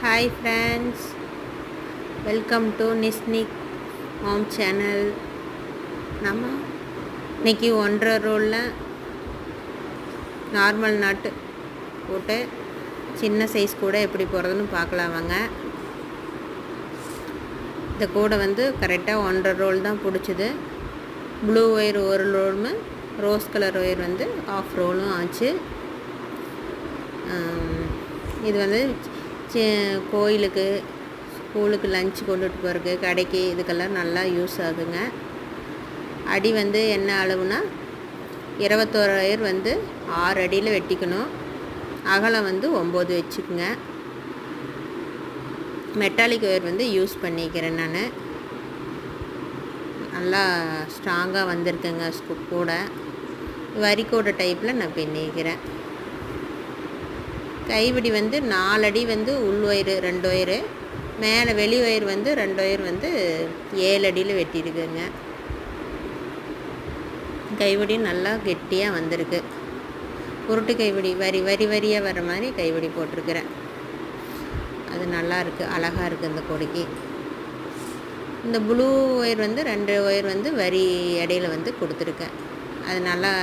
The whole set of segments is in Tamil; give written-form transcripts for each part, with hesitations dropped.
Hi friends, welcome to Nisnik Mom channel. நம்ம இன்னைக்கு 1.5 ரோலில் நார்மல் நாட்டு போட்டு சின்ன சைஸ் கூட எப்படி போடுறதுன்னு பார்க்கலாம் வாங்க. இந்த கூடை வந்து கரெக்டாக 1.5 ரோல் தான் பிடிச்சிது. ப்ளூ ஒயர் ஒரு ரோலும் ரோஸ் கலர் ஒயர் வந்து ஆஃப் ரோலும் ஆச்சு. இது வந்து கோயிலுக்கு ஸ்கூலுக்கு லஞ்ச் கொண்டுட்டு போகிறதுக்கு கடைக்கு இதுக்கெல்லாம் நல்லா யூஸ் ஆகுங்க. அடி வந்து என்ன அளவுனா 21 ஒயர் வந்து 6 அடியில் வெட்டிக்கணும். அகலம் வந்து 9 வச்சுக்குங்க. மெட்டாலிக் ஒயர் வந்து யூஸ் பண்ணிக்கிறேன் நான். நல்லா ஸ்ட்ராங்காக வந்திருக்குங்க கூட. வரிக்கோட டைப்பில் நான் பின்னிக்கிறேன். கைவிடி வந்து 4 அடி வந்து உள் ஒயரு 2 ஒயரு, மேலே வெளி ஒயர் வந்து 2 ஒயர் வந்து 7 அடியில் வெட்டியிருக்குங்க. கைவிடி நல்லா கெட்டியாக வந்திருக்கு. உருட்டு கைவிடி வரியாக வர மாதிரி கைவிடி போட்டிருக்கிறேன். அது நல்லா இருக்குது, அழகாக இருக்குது இந்த கொடிக்கு. இந்த ப்ளூ ஒயர் வந்து 2 ஒயர் வந்து வரி இடையில வந்து கொடுத்துருக்கேன். அது நல்லா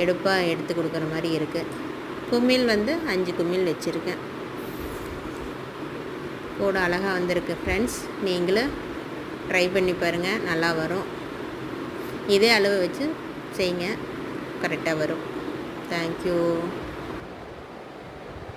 எடுப்பாக எடுத்து கொடுக்குற மாதிரி இருக்குது. குமிழ் வந்து 5 குமிழ் வச்சுருக்கேன். கூட அழகாக வந்திருக்கு ஃப்ரெண்ட்ஸ். நீங்களும் ட்ரை பண்ணி பாருங்கள், நல்லா வரும். இதே அளவு வச்சு செய்யுங்க, கரெக்டாக வரும். தேங்க்யூ.